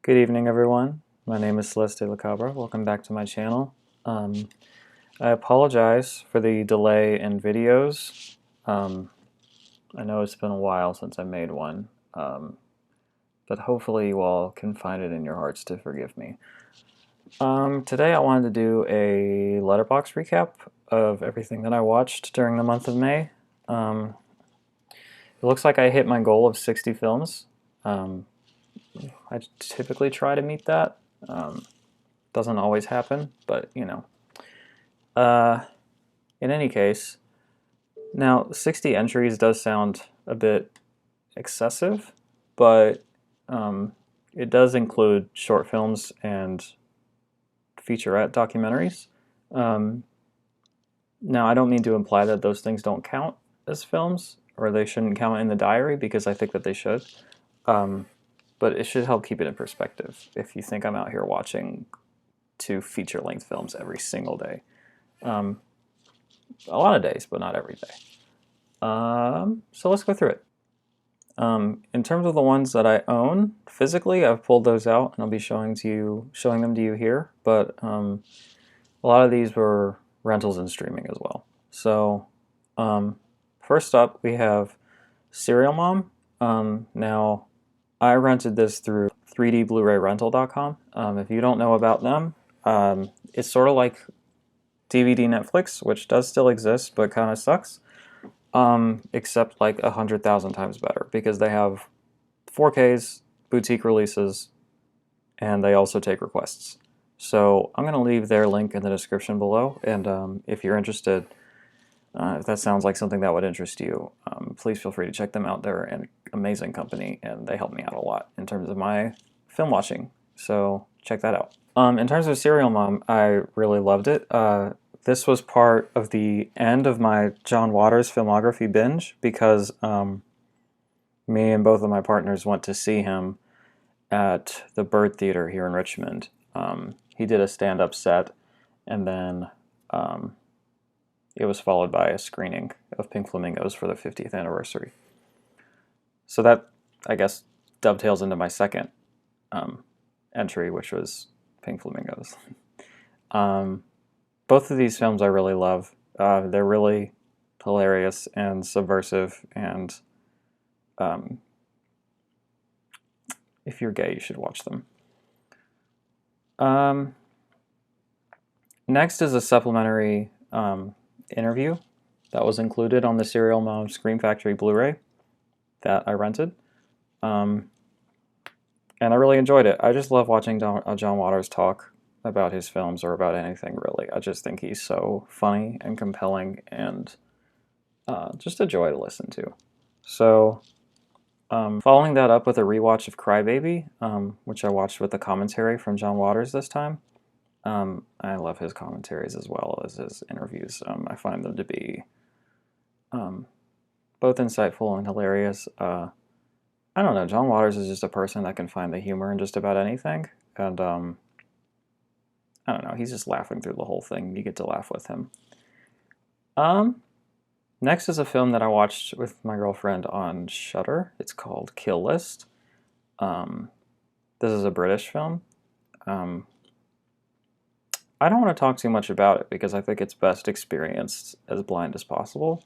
Good evening, everyone. My name is Celeste La Cabra. Welcome back to my channel. I apologize for the delay in videos. I know it's been a while since I made one, but hopefully you all can find it in your hearts to forgive me. Today I wanted to do a Letterboxd recap of everything that I watched during the month of May. It looks like I hit my goal of 60 films. I typically try to meet that. Doesn't always happen, but you know. In any case, now 60 entries does sound a bit excessive, but it does include short films and featurette documentaries. Now, I don't mean to imply that those things don't count as films, or they shouldn't count in the diary, because I think that they should. But it should help keep it in perspective if you think I'm out here watching 2 feature-length films every single day. A lot of days, but not every day. So let's go through it. In terms of the ones that I own physically, I've pulled those out and I'll be showing them to you here. But a lot of these were rentals and streaming as well. So first up, we have Serial Mom. Now, I rented this through 3dblu-rayrental.com. If you don't know about them, it's sort of like DVD Netflix, which does still exist, but kind of sucks. Except like 100,000 times better, because they have 4Ks, boutique releases, and they also take requests. So I'm going to leave their link in the description below, and if you're interested, if that sounds like something that would interest you, please feel free to check them out. They're an amazing company, and they help me out a lot in terms of my film watching. So check that out. In terms of Serial Mom, I really loved it. This was part of the end of my John Waters filmography binge, because me and both of my partners went to see him at the Bird Theater here in Richmond. He did a stand-up set, and then it was followed by a screening of Pink Flamingos for the 50th anniversary. So that, I guess, dovetails into my second entry, which was Pink Flamingos. Both of these films I really love. They're really hilarious and subversive, and if you're gay, you should watch them. Next is a supplementary interview that was included on the Serial Mom Scream Factory Blu-ray that I rented. And I really enjoyed it. I just love watching John Waters talk about his films, or about anything really. I just think he's so funny and compelling, and just a joy to listen to. So following that up with a rewatch of Crybaby, which I watched with the commentary from John Waters this time. I love his commentaries as well as his interviews. I find them to be both insightful and hilarious. I don't know, John Waters is just a person that can find the humor in just about anything, and I don't know, he's just laughing through the whole thing. You get to laugh with him. Next is a film that I watched with my girlfriend on Shudder. It's called Kill List. This is a British film. I don't want to talk too much about it, because I think it's best experienced as blind as possible.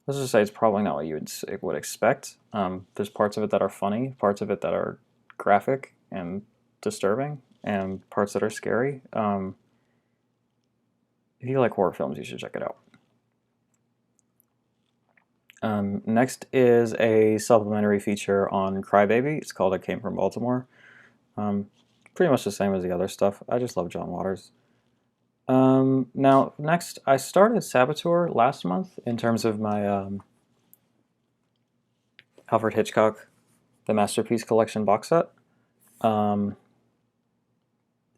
Let's just say it's probably not what you would expect. There's parts of it that are funny, parts of it that are graphic and disturbing, and parts that are scary. If you like horror films, you should check it out. Next is a supplementary feature on Crybaby. It's called I Came from Baltimore. Pretty much the same as the other stuff. I just love John Waters. Now, next, I started Saboteur last month in terms of my Alfred Hitchcock The Masterpiece Collection box set. And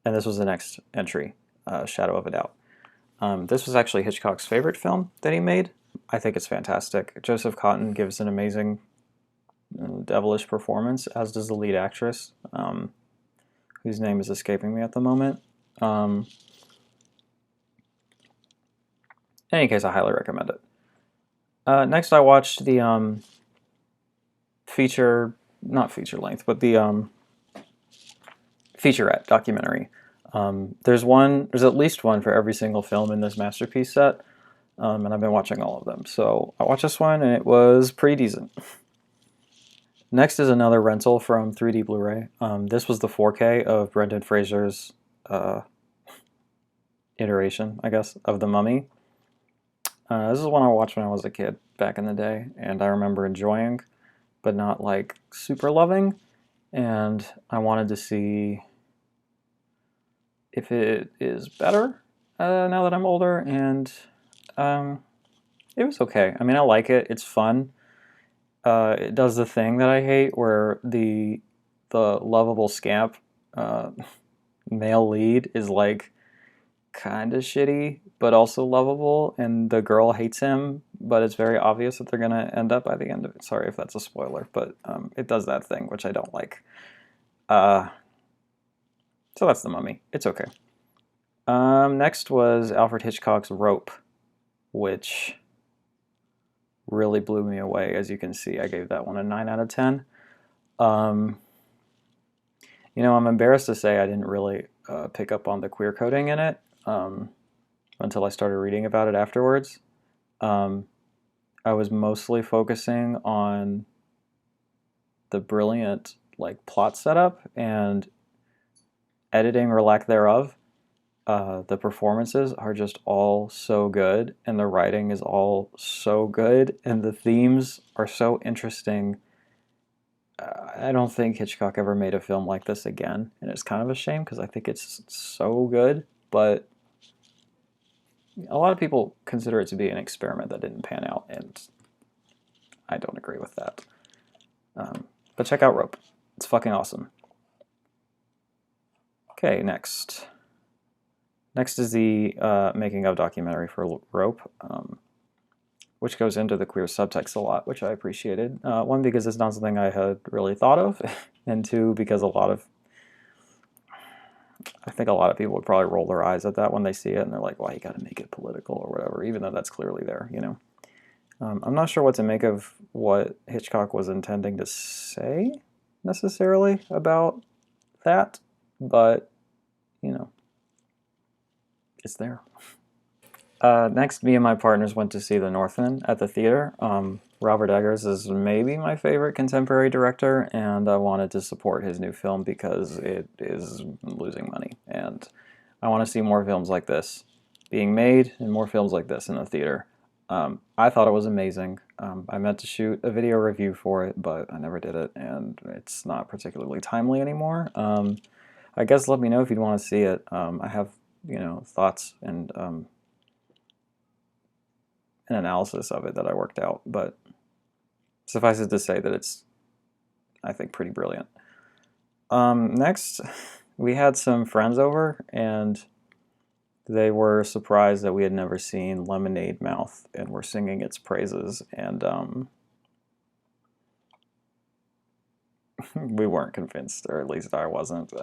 this was the next entry, Shadow of a Doubt. This was actually Hitchcock's favorite film that he made. I think it's fantastic. Joseph Cotten gives an amazing, devilish performance, as does the lead actress, whose name is escaping me at the moment. In any case, I highly recommend it. Next, I watched the feature not feature length, but the featurette documentary. There's at least one for every single film in this masterpiece set, and I've been watching all of them. So I watched this one, and it was pretty decent. Next is another rental from 3D Blu-ray. This was the 4K of Brendan Fraser's iteration, I guess, of The Mummy. This is one I watched when I was a kid back in the day, and I remember enjoying, but not like super loving. And I wanted to see if it is better now that I'm older, and it was okay. I mean, I like it. It's fun. It does the thing that I hate, where the lovable scamp male lead is like kind of shitty, but also lovable, and the girl hates him, but it's very obvious that they're gonna end up by the end of it. Sorry if that's a spoiler, but it does that thing, which I don't like. So that's The Mummy. It's okay. Next was Alfred Hitchcock's Rope, which really blew me away. As you can see, I gave that one a 9 out of 10. I'm embarrassed to say I didn't really pick up on the queer coding in it until I started reading about it afterwards. I was mostly focusing on the brilliant plot setup and editing or lack thereof. The performances are just all so good, and the writing is all so good, and the themes are so interesting. I don't think Hitchcock ever made a film like this again, and it's kind of a shame because I think it's so good, but a lot of people consider it to be an experiment that didn't pan out, and I don't agree with that. But check out Rope. It's fucking awesome. Okay, next. Next is the making of documentary for Rope, which goes into the queer subtext a lot, which I appreciated. One, because it's not something I had really thought of, and two, because I think a lot of people would probably roll their eyes at that when they see it, and they're like, "Why you got to make it political or whatever?" Even though that's clearly there, I'm not sure what to make of what Hitchcock was intending to say necessarily about that, but it's there. Next, me and my partners went to see The Northman at the theater. Robert Eggers is maybe my favorite contemporary director, and I wanted to support his new film because it is losing money. And I want to see more films like this being made and more films like this in the theater. I thought it was amazing. I meant to shoot a video review for it, but I never did it, and it's not particularly timely anymore. I guess let me know if you'd want to see it. I have thoughts and an analysis of it that I worked out, but suffice it to say that it's, I think, pretty brilliant. Next, we had some friends over, and they were surprised that we had never seen Lemonade Mouth, and were singing its praises, and we weren't convinced, or at least I wasn't.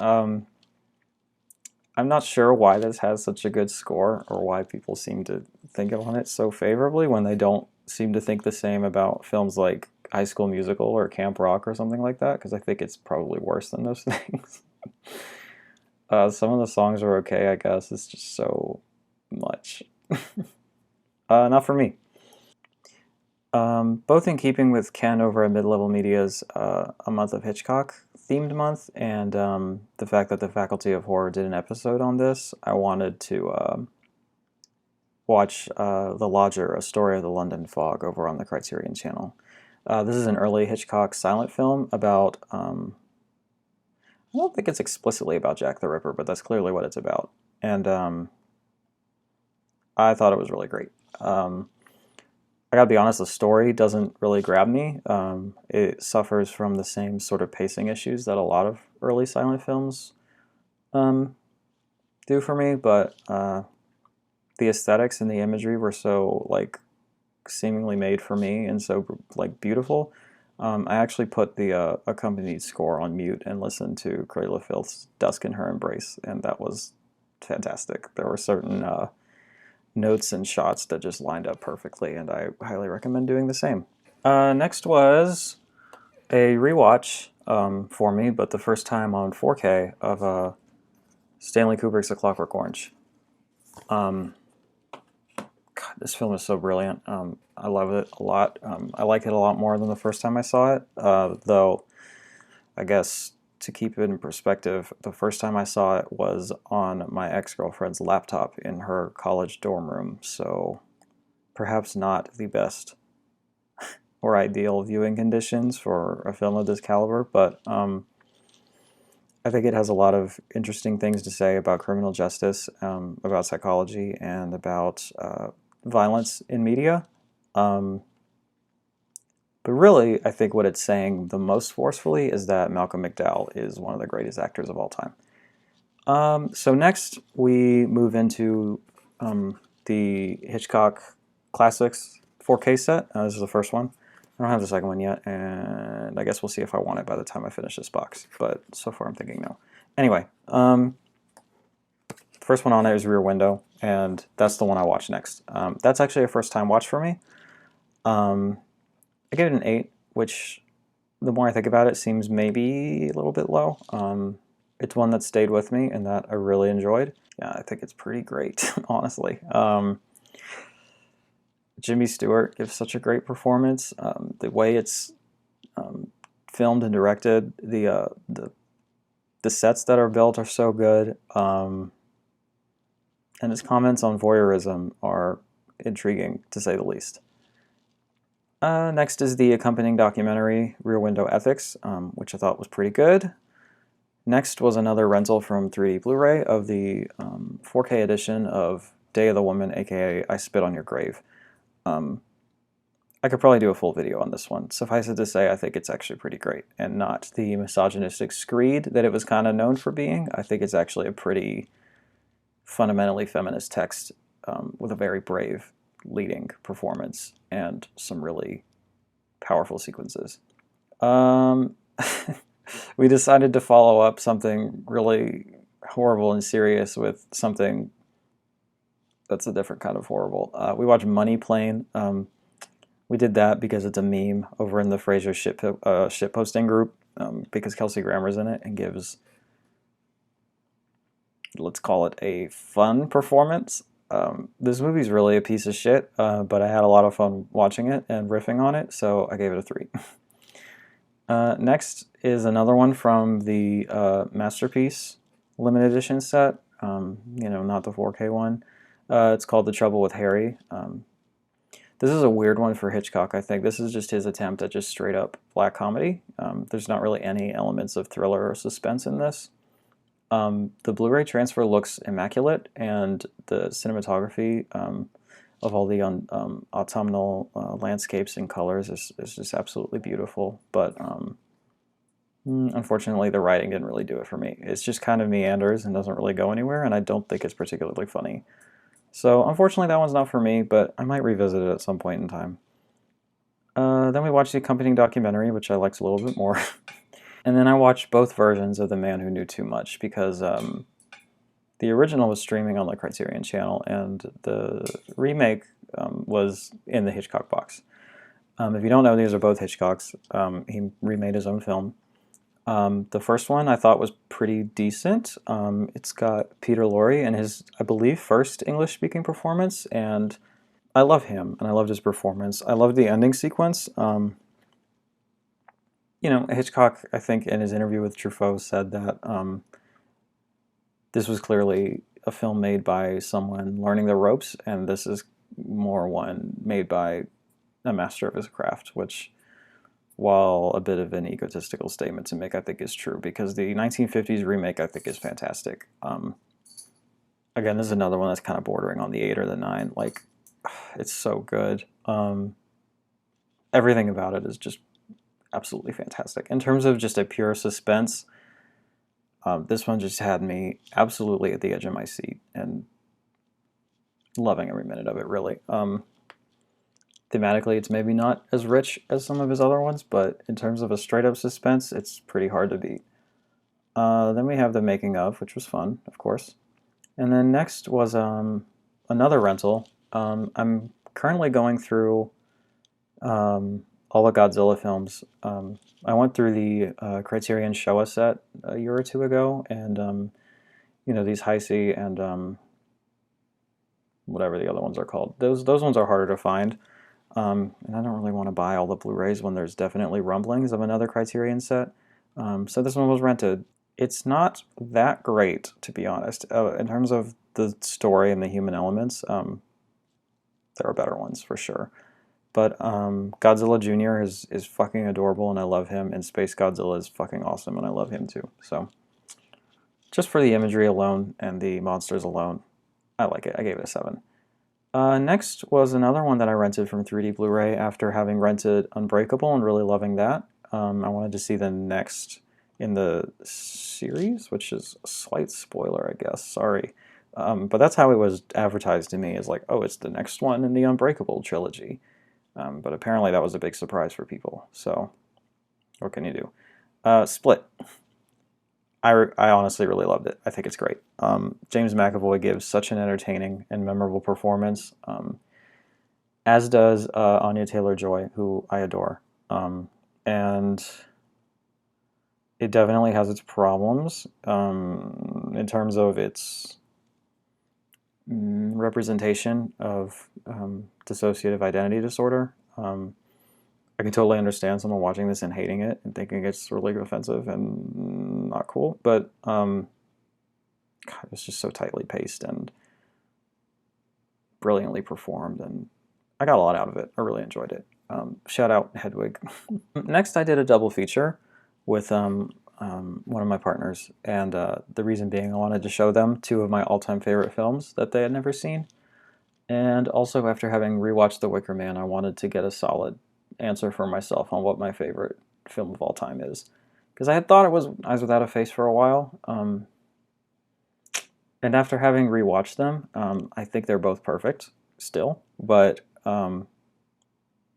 I'm not sure why this has such a good score, or why people seem to think on it so favorably when they don't seem to think the same about films like High School Musical or Camp Rock or something like that, because I think it's probably worse than those things. Some of the songs are okay, I guess. It's just so much. Not for me. Both in keeping with Ken over at Mid-Level Media's A Month of Hitchcock themed month, and the fact that the Faculty of Horror did an episode on this, I wanted to watch The Lodger, A Story of the London Fog over on the Criterion Channel. This is an early Hitchcock silent film about, I don't think it's explicitly about Jack the Ripper, but that's clearly what it's about. And I thought it was really great. I gotta be honest, the story doesn't really grab me. It suffers from the same sort of pacing issues that a lot of early silent films do for me, but the aesthetics and the imagery were so seemingly made for me and so beautiful. I actually put the accompanied score on mute and listened to Cradle of Filth's Dusk in Her Embrace, and that was fantastic. There were certain notes and shots that just lined up perfectly, and I highly recommend doing the same. Next was a rewatch for me, but the first time on 4K of Stanley Kubrick's A Clockwork Orange. Um, God, this film is so brilliant. I love it a lot. I like it a lot more than the first time I saw it, though I guess to keep it in perspective, the first time I saw it was on my ex-girlfriend's laptop in her college dorm room, so perhaps not the best or ideal viewing conditions for a film of this caliber, but I think it has a lot of interesting things to say about criminal justice, about psychology, and about violence in media. Um, but really, I think what it's saying the most forcefully is that Malcolm McDowell is one of the greatest actors of all time. So next, we move into the Hitchcock Classics 4K set. This is the first one. I don't have the second one yet, and I guess we'll see if I want it by the time I finish this box. But so far, I'm thinking no. Anyway, first one on there is Rear Window, and that's the one I watch next. That's actually a first-time watch for me. I gave it an 8, which the more I think about it, seems maybe a little bit low. It's one that stayed with me and that I really enjoyed. Yeah, I think it's pretty great, honestly. Jimmy Stewart gives such a great performance. The way it's filmed and directed, the sets that are built are so good, and his comments on voyeurism are intriguing, to say the least. Next is the accompanying documentary, Rear Window Ethics, which I thought was pretty good. Next was another rental from 3D Blu-ray of the 4K edition of Day of the Woman, aka I Spit on Your Grave. I could probably do a full video on this one. Suffice it to say, I think it's actually pretty great, and not the misogynistic screed that it was kind of known for being. I think it's actually a pretty fundamentally feminist text with a very brave leading performance and some really powerful sequences. We decided to follow up something really horrible and serious with something that's a different kind of horrible. We watched Money Plane. We did that because it's a meme over in the Frasier shitposting group, because Kelsey Grammer's in it and gives, let's call it, a fun performance. This movie's really a piece of shit, but I had a lot of fun watching it and riffing on it, so I gave it a 3. Next is another one from the Masterpiece limited edition set, not the 4K one. It's called The Trouble with Harry. This is a weird one for Hitchcock, I think. This is just his attempt at just straight up black comedy. There's not really any elements of thriller or suspense in this. The Blu-ray transfer looks immaculate, and the cinematography of all the autumnal landscapes and colors is just absolutely beautiful. But unfortunately, the writing didn't really do it for me. It's just kind of meanders and doesn't really go anywhere, and I don't think it's particularly funny. So unfortunately, that one's not for me, but I might revisit it at some point in time. Then we watched the accompanying documentary, which I liked a little bit more. And then I watched both versions of The Man Who Knew Too Much, because the original was streaming on the Criterion channel, and the remake was in the Hitchcock box. If you don't know, these are both Hitchcocks. He remade his own film. The first one I thought was pretty decent. It's got Peter Lorre in his, I believe, first English-speaking performance, and I love him, and I loved his performance. I loved the ending sequence. Hitchcock, I think, in his interview with Truffaut said that this was clearly a film made by someone learning the ropes, and this is more one made by a master of his craft, which, while a bit of an egotistical statement to make, I think is true, because the 1950s remake, I think, is fantastic. Again, this is another one that's kind of bordering on the 8 or the 9. Like, it's so good. Everything about it is just absolutely fantastic. In terms of just a pure suspense, this one just had me absolutely at the edge of my seat and loving every minute of it, really. Thematically, it's maybe not as rich as some of his other ones, but in terms of a straight-up suspense, it's pretty hard to beat. Then we have the making of, which was fun, of course. And then next was another rental. I'm currently going through a all the Godzilla films. I went through the Criterion Showa set a year or two ago, and you know, these Heisei and whatever the other ones are called. Those ones are harder to find, and I don't really want to buy all the Blu-rays when there's definitely rumblings of another Criterion set. So this one was rented. It's not that great, to be honest. In terms of the story and the human elements, there are better ones for sure. But Godzilla Jr. is fucking adorable, and I love him. And Space Godzilla is fucking awesome, and I love him too. So just for the imagery alone and the monsters alone, I like it. I gave it a 7. Next was another one that I rented from 3D Blu-ray after having rented Unbreakable and really loving that. I wanted to see the next in the series, which is a slight spoiler, I guess. Sorry. But that's how it was advertised to me, is like, oh, it's the next one in the Unbreakable trilogy. But apparently that was a big surprise for people. So what can you do? Split. I honestly really loved it. I think it's great. James McAvoy gives such an entertaining and memorable performance, as does Anya Taylor-Joy, who I adore. And it definitely has its problems in terms of its representation of dissociative identity disorder. I can totally understand someone watching this and hating it and thinking it's really offensive and not cool, but God, it's just so tightly paced and brilliantly performed, and I got a lot out of it. I really enjoyed it. Shout out Hedwig. Next, I did a double feature with one of my partners, and the reason being I wanted to show them 2 of my all-time favorite films that they had never seen, and also after having rewatched The Wicker Man, I wanted to get a solid answer for myself on what my favorite film of all time is, because I had thought it was Eyes Without a Face for a while, and after having rewatched them, I think they're both perfect still, but The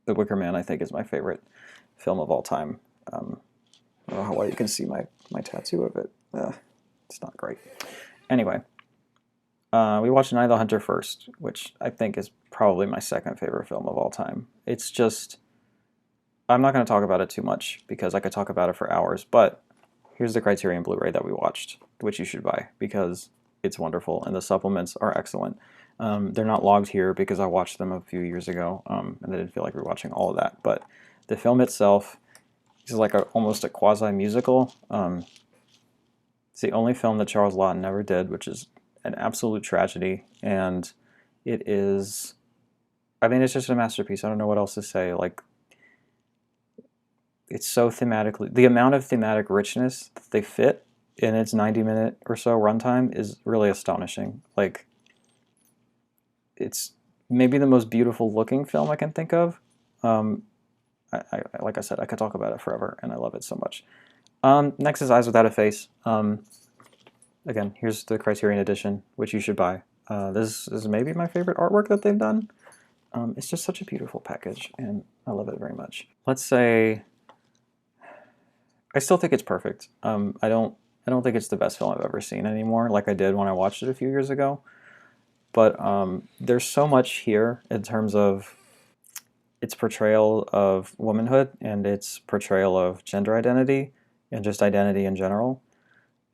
Wicker Man I think is my favorite film of all time. I don't know how well you can see my tattoo of it. It's not great. Anyway, we watched Night of the Hunter first, which I think is probably my second favorite film of all time. It's just, I'm not going to talk about it too much because I could talk about it for hours, but here's the Criterion Blu-ray that we watched, which you should buy because it's wonderful and the supplements are excellent. They're not logged here because I watched them a few years ago and I didn't feel like rewatching all of that, but the film itself is like almost a quasi-musical. It's the only film that Charles Laughton never did, which is an absolute tragedy, and it is, I mean, it's just a masterpiece. I don't know what else to say. Like, it's so thematically, the amount of thematic richness that they fit in its 90-minute or so runtime is really astonishing. Like, it's maybe the most beautiful looking film I can think of. Like I said, I could talk about it forever, and I love it so much. Next is Eyes Without a Face. Again, here's the Criterion edition, which you should buy. This is maybe my favorite artwork that they've done. It's just such a beautiful package, and I love it very much. Let's say I still think it's perfect. I don't think it's the best film I've ever seen anymore, like I did when I watched it a few years ago. But there's so much here in terms of its portrayal of womanhood and its portrayal of gender identity and just identity in general.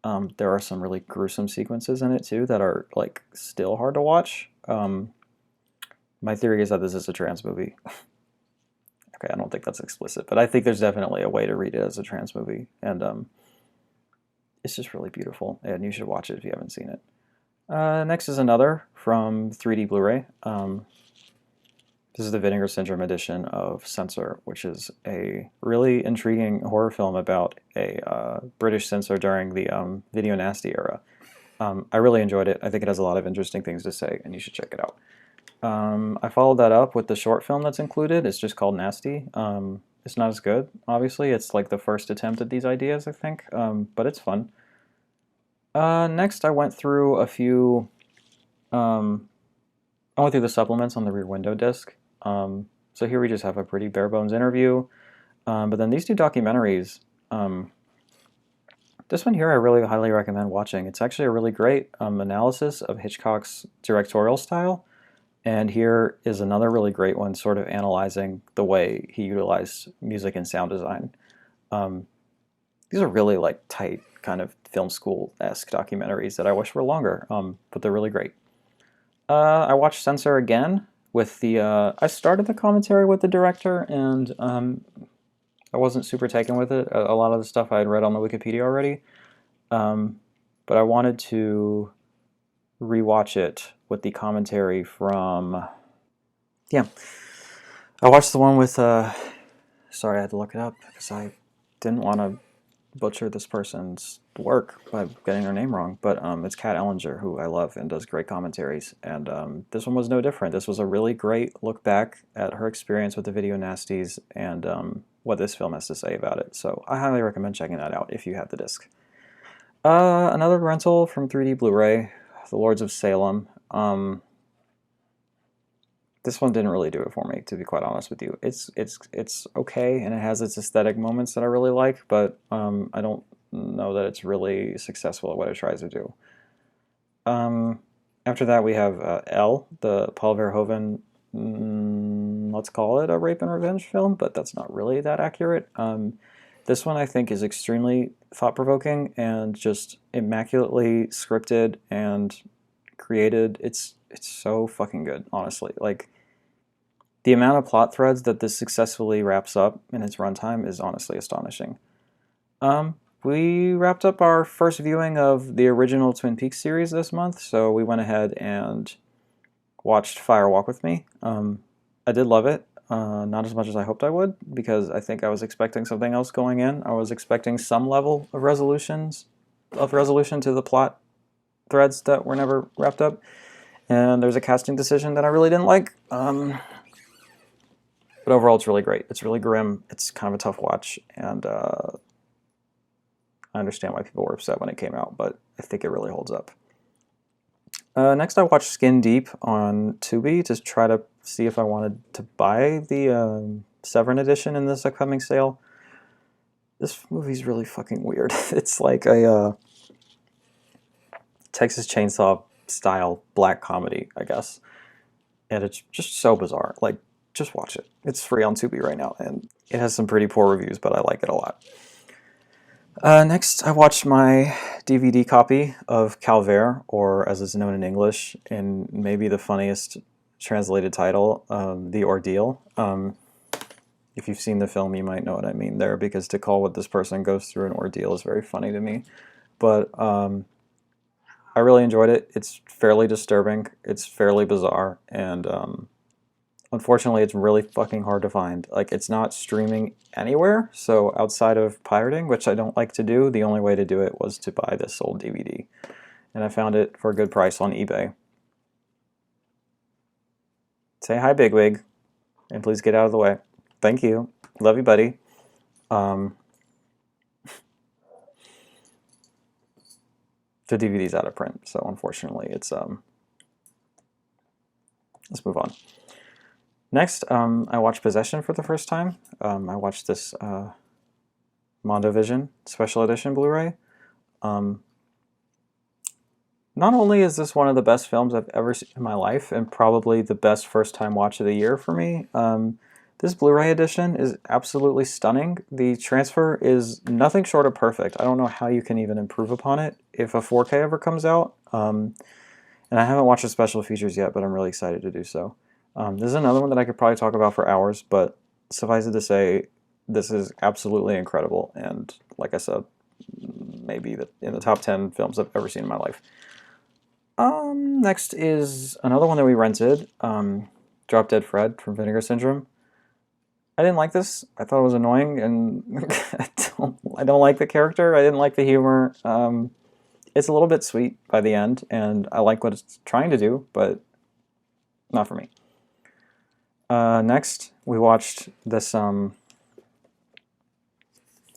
There are some really gruesome sequences in it too that are like still hard to watch. My theory is that this is a trans movie. Okay, I don't think that's explicit, but I think there's definitely a way to read it as a trans movie, and it's just really beautiful, and you should watch it if you haven't seen it. Next is another from 3D Blu-ray. This is the Vinegar Syndrome edition of Censor, which is a really intriguing horror film about a British censor during the Video Nasty era. I really enjoyed it. I think it has a lot of interesting things to say, and you should check it out. I followed that up with the short film that's included. It's just called Nasty. It's not as good, obviously. It's like the first attempt at these ideas, I think, but it's fun. Next, I went through a few... I went through the supplements on the Rear Window disc. So here we just have a pretty bare bones interview. But then these 2 documentaries, this one here I really highly recommend watching. It's actually a really great analysis of Hitchcock's directorial style. And here is another really great one, sort of analyzing the way he utilized music and sound design. Um, these are really like tight, kind of film school-esque documentaries that I wish were longer, but they're really great. I watched Censor again with the. I started the commentary with the director, and I wasn't super taken with it. A lot of the stuff I had read on the Wikipedia already, but I wanted to rewatch it with the commentary from. Yeah, I watched the one with. Sorry, I had to look it up because I didn't want to butcher this person's work by getting their name wrong, but it's Kat Ellinger, who I love and does great commentaries, and this one was no different. This was a really great look back at her experience with the video nasties and what this film has to say about it, so I highly recommend checking that out if you have the disc. Another rental from 3D Blu-ray, The Lords of Salem. This one didn't really do it for me, to be quite honest with you. It's okay, and it has its aesthetic moments that I really like, but I don't know that it's really successful at what it tries to do. After that, we have Elle, the Paul Verhoeven, let's call it a rape and revenge film, but that's not really that accurate. This one I think is extremely thought-provoking and just immaculately scripted and created. It's so fucking good, honestly. Like, the amount of plot threads that this successfully wraps up in its runtime is honestly astonishing. We wrapped up our first viewing of the original Twin Peaks series this month, so we went ahead and watched Fire Walk with Me. I did love it, not as much as I hoped I would, because I think I was expecting something else going in. I was expecting some level of resolution to the plot threads that were never wrapped up, and there's a casting decision that I really didn't like. But overall, it's really great. It's really grim. It's kind of a tough watch, and I understand why people were upset when it came out, but I think it really holds up. Next, I watched Skin Deep on Tubi to try to see if I wanted to buy the Severin edition in this upcoming sale. This movie's really fucking weird. It's like a Texas Chainsaw style black comedy, I guess, and it's just so bizarre. Like, just watch it. It's free on Tubi right now, and it has some pretty poor reviews, but I like it a lot. Next, I watched my DVD copy of Calvaire, or as it's known in English, in maybe the funniest translated title, The Ordeal. If you've seen the film, you might know what I mean there, because to call what this person goes through an ordeal is very funny to me. But I really enjoyed it. It's fairly disturbing. It's fairly bizarre, and unfortunately, it's really fucking hard to find. Like, it's not streaming anywhere, so outside of pirating, which I don't like to do, the only way to do it was to buy this old DVD. And I found it for a good price on eBay. Say hi, Bigwig, and please get out of the way. Thank you. Love you, buddy. The DVD's out of print, so unfortunately, it's let's move on. Next, I watched Possession for the first time. I watched this Mondovision Special Edition Blu-ray. Not only is this one of the best films I've ever seen in my life, and probably the best first-time watch of the year for me, this Blu-ray edition is absolutely stunning. The transfer is nothing short of perfect. I don't know how you can even improve upon it if a 4K ever comes out. And I haven't watched the special features yet, but I'm really excited to do so. This is another one that I could probably talk about for hours, but suffice it to say, this is absolutely incredible, and like I said, maybe in the top 10 films I've ever seen in my life. Next is another one that we rented, Drop Dead Fred from Vinegar Syndrome. I didn't like this. I thought it was annoying, and I don't like the character. I didn't like the humor. It's a little bit sweet by the end, and I like what it's trying to do, but not for me. Next, we watched this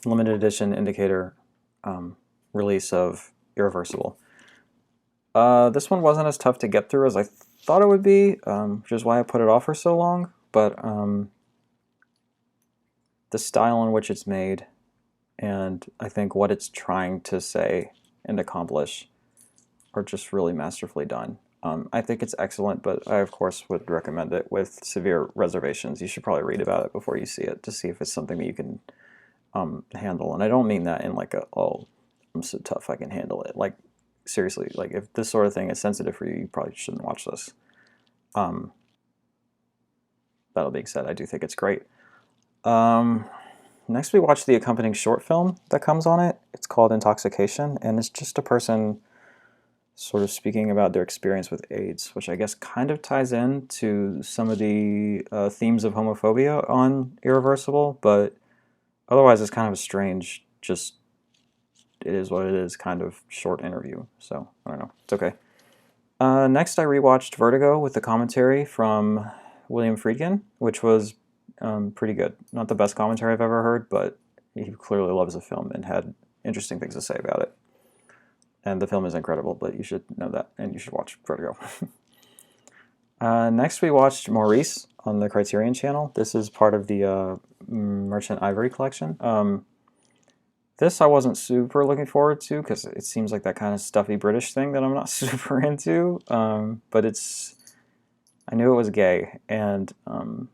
limited edition indicator release of Irreversible. This one wasn't as tough to get through as I thought it would be, which is why I put it off for so long, but the style in which it's made, and I think what it's trying to say and accomplish, are just really masterfully done. I think it's excellent, but I, of course, would recommend it with severe reservations. You should probably read about it before you see it to see if it's something that you can handle. And I don't mean that in like a, oh, I'm so tough I can handle it. Like, seriously, like if this sort of thing is sensitive for you, you probably shouldn't watch this. That being said, I do think it's great. Next, we watched the accompanying short film that comes on it. It's called Intoxication, and it's just a person sort of speaking about their experience with AIDS, which I guess kind of ties in to some of the themes of homophobia on Irreversible, but otherwise it's kind of a strange, just it is what it is kind of short interview. So, I don't know. It's okay. Next, I rewatched Vertigo with the commentary from William Friedkin, which was pretty good. Not the best commentary I've ever heard, but he clearly loves the film and had interesting things to say about it. And the film is incredible, but you should know that, and you should watch Vertigo. Next, we watched Maurice on the Criterion Channel. This is part of the Merchant Ivory collection. This I wasn't super looking forward to because it seems like that kind of stuffy British thing that I'm not super into. But I knew it was gay, and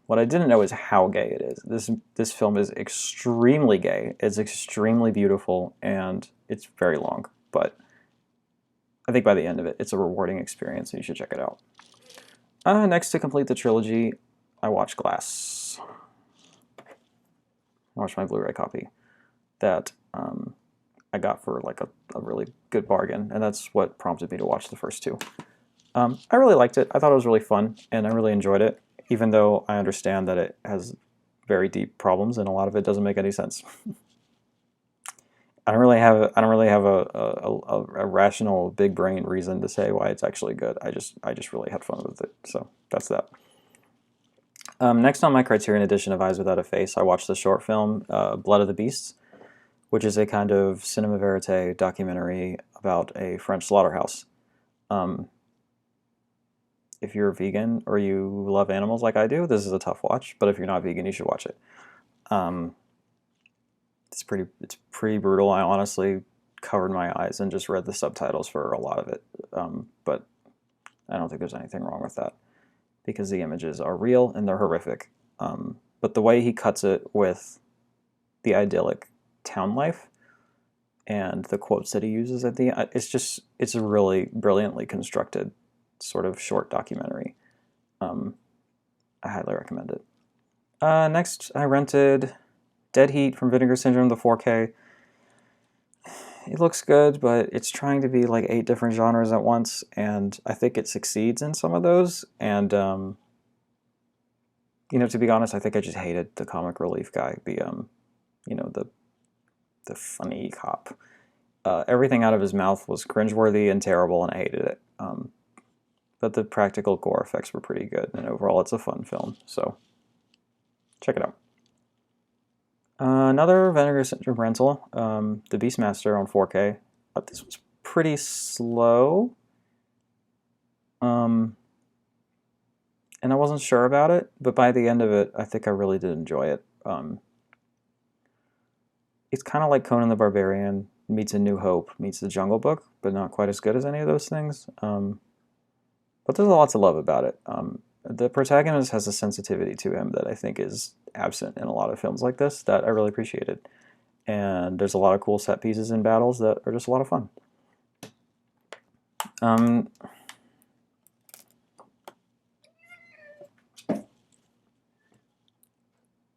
what I didn't know is how gay it is. This film is extremely gay. It's extremely beautiful, and it's very long. But I think by the end of it, it's a rewarding experience, and you should check it out. Next, to complete the trilogy, I watched Glass. I watched my Blu-ray copy that I got for like a really good bargain, and that's what prompted me to watch the first two. I really liked it. I thought it was really fun, and I really enjoyed it, even though I understand that it has very deep problems, and a lot of it doesn't make any sense. I don't really have a rational big brain reason to say why it's actually good. I just really had fun with it. So that's that. Next on my Criterion edition of Eyes Without a Face, I watched the short film Blood of the Beasts, which is a kind of cinema verite documentary about a French slaughterhouse. If you're a vegan or you love animals like I do, this is a tough watch. But if you're not vegan, you should watch it. It's pretty brutal. I honestly covered my eyes and just read the subtitles for a lot of it. But I don't think there's anything wrong with that because the images are real and they're horrific. But the way he cuts it with the idyllic town life and the quotes that he uses at the end, it's a really brilliantly constructed sort of short documentary. I highly recommend it. Next, I rented Dead Heat from Vinegar Syndrome, the 4K. It looks good, but it's trying to be like 8 different genres at once, and I think it succeeds in some of those. And to be honest, I think I just hated the comic relief guy, the funny cop. Everything out of his mouth was cringeworthy and terrible, and I hated it. But the practical gore effects were pretty good, and overall, it's a fun film. So check it out. Another Vinegar Syndrome rental, The Beastmaster on 4K. This was pretty slow. And I wasn't sure about it, but by the end of it, I think I really did enjoy it. It's kind of like Conan the Barbarian meets A New Hope meets The Jungle Book, but not quite as good as any of those things. But there's a lot to love about it. The protagonist has a sensitivity to him that I think is absent in a lot of films like this that I really appreciated. And there's a lot of cool set pieces in battles that are just a lot of fun.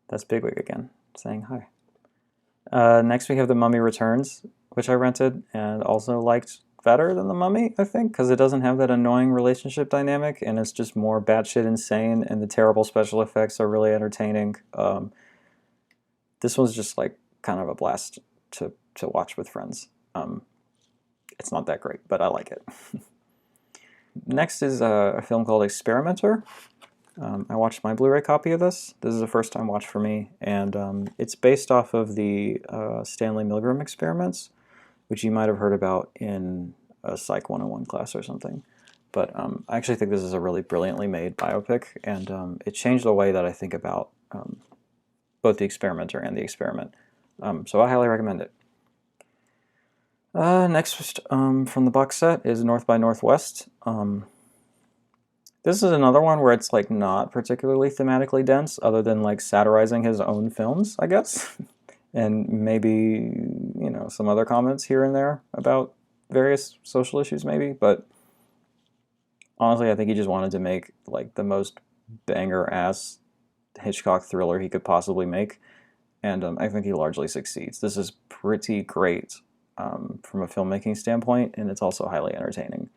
That's Bigwig again, saying hi. Next we have The Mummy Returns, which I rented and also liked better than The Mummy, I think, because it doesn't have that annoying relationship dynamic, and it's just more batshit insane, and the terrible special effects are really entertaining. This one's just like kind of a blast to watch with friends. It's not that great, but I like it. Next is a film called Experimenter. I watched my Blu-ray copy of this. This is a first-time watch for me, and it's based off of the Stanley Milgram experiments, which you might have heard about in a Psych 101 class or something. But I actually think this is a really brilliantly made biopic, and it changed the way that I think about both The Experimenter and The Experiment. So I highly recommend it. Next from the box set is North by Northwest. This is another one where it's like not particularly thematically dense, other than like satirizing his own films, I guess, and maybe some other comments here and there about various social issues, maybe. But honestly, I think he just wanted to make like the most banger ass Hitchcock thriller he could possibly make, and I think he largely succeeds. This is pretty great from a filmmaking standpoint, and it's also highly entertaining.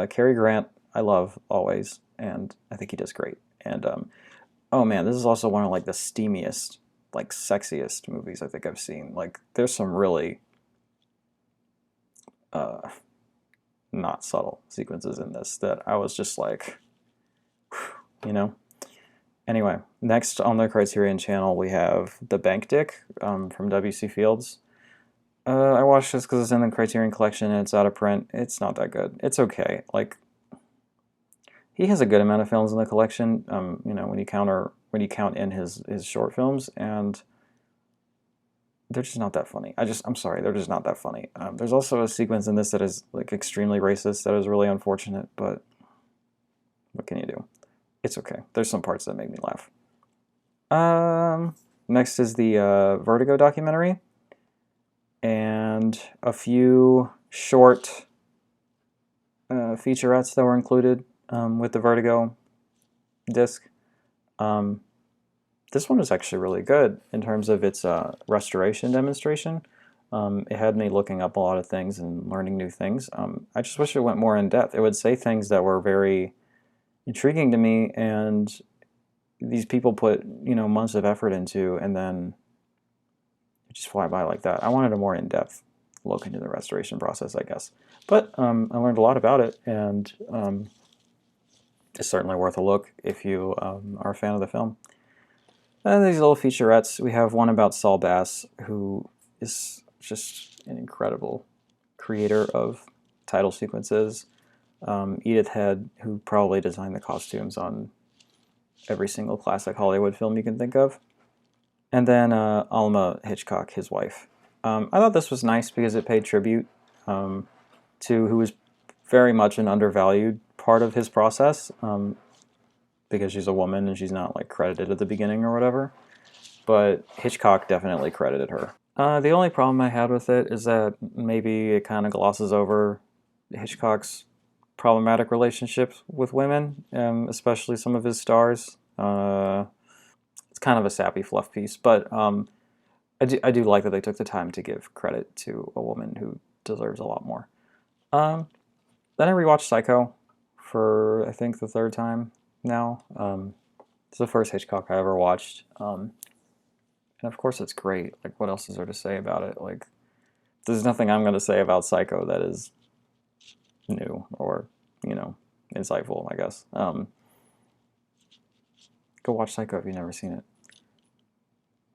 Cary Grant, I love always, and I think he does great. And oh man, this is also one of like the steamiest, like sexiest movies I think I've seen. Like, there's some really uh, not subtle sequences in this that I was just like, you know. Anyway, next on the Criterion channel we have The Bank Dick from W.C. Fields. I watched this because it's in the Criterion Collection and it's out of print. It's not that good. It's okay. Like, he has a good amount of films in the collection. When you count in his short films, and they're just not that funny. I'm sorry, they're just not that funny. There's also a sequence in this that is like extremely racist. That is really unfortunate, but what can you do? It's okay. There's some parts that make me laugh. Next is the Vertigo documentary, and a few short featurettes that were included with the Vertigo disc. This one was actually really good in terms of its restoration demonstration. It had me looking up a lot of things and learning new things. I just wish it went more in depth. It would say things that were very intriguing to me, and these people put months of effort into, and then just fly by like that. I wanted a more in-depth look into the restoration process, I guess. But I learned a lot about it, and it's certainly worth a look if you are a fan of the film. And these little featurettes, we have one about Saul Bass, who is just an incredible creator of title sequences. Edith Head, who probably designed the costumes on every single classic Hollywood film you can think of. And then Alma Hitchcock, his wife. I thought this was nice because it paid tribute to who was very much an undervalued part of his process, because she's a woman and she's not like credited at the beginning or whatever. But Hitchcock definitely credited her. The only problem I had with it is that maybe it kind of glosses over Hitchcock's problematic relationships with women, especially some of his stars. It's kind of a sappy fluff piece, but I do like that they took the time to give credit to a woman who deserves a lot more. Then I rewatched Psycho for, I think, the third time now. It's the first Hitchcock I ever watched. And of course it's great. Like, what else is there to say about it? Like, there's nothing I'm going to say about Psycho that is new or, insightful, I guess. Go watch Psycho if you've never seen it.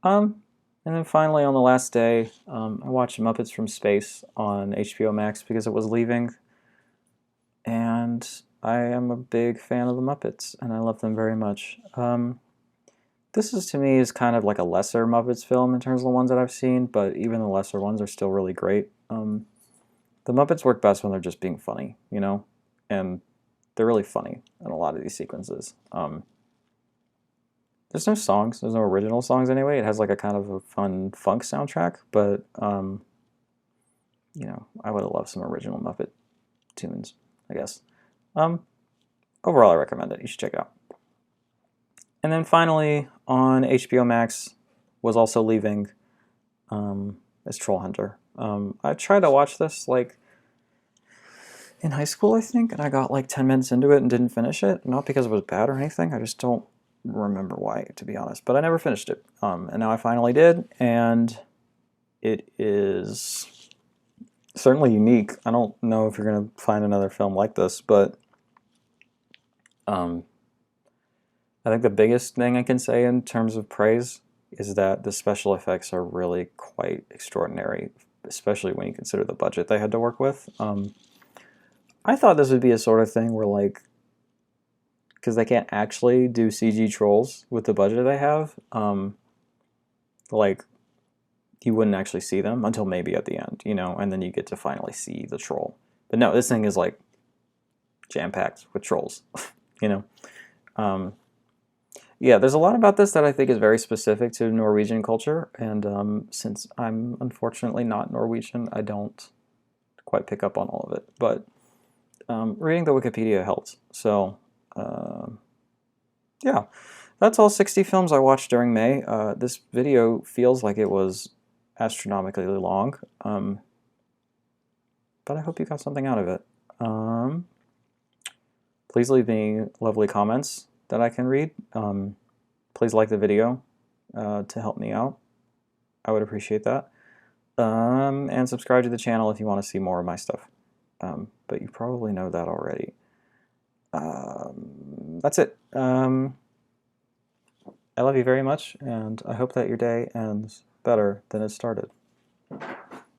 And then finally, on the last day, I watched Muppets from Space on HBO Max because it was leaving. And I am a big fan of the Muppets, and I love them very much. This is, to me, is kind of like a lesser Muppets film in terms of the ones that I've seen, but even the lesser ones are still really great. The Muppets work best when they're just being funny, and they're really funny in a lot of these sequences. There's no songs, there's no original songs anyway. It has like a kind of a fun funk soundtrack, but I would have loved some original Muppet tunes, I guess. Overall, I recommend it. You should check it out. And then finally, on HBO Max, was also leaving, is Troll Hunter. I tried to watch this like in high school, I think, and I got like 10 minutes into it and didn't finish it. Not because it was bad or anything. I just don't remember why, to be honest. But I never finished it. And now I finally did, and it is certainly unique. I don't know if you're going to find another film like this, but I think the biggest thing I can say in terms of praise is that the special effects are really quite extraordinary, especially when you consider the budget they had to work with. I thought this would be a sort of thing where, like, because they can't actually do CG trolls with the budget they have, like, you wouldn't actually see them until maybe at the end, and then you get to finally see the troll. But no, this thing is, like, jam-packed with trolls. you know. Yeah, there's a lot about this that I think is very specific to Norwegian culture, and since I'm unfortunately not Norwegian, I don't quite pick up on all of it. But reading the Wikipedia helped. So, yeah, that's all 60 films I watched during May. This video feels like it was astronomically long, but I hope you got something out of it. Please leave me lovely comments that I can read. Please like the video to help me out. I would appreciate that. And subscribe to the channel if you want to see more of my stuff. But you probably know that already. That's it. I love you very much, and I hope that your day ends better than it started.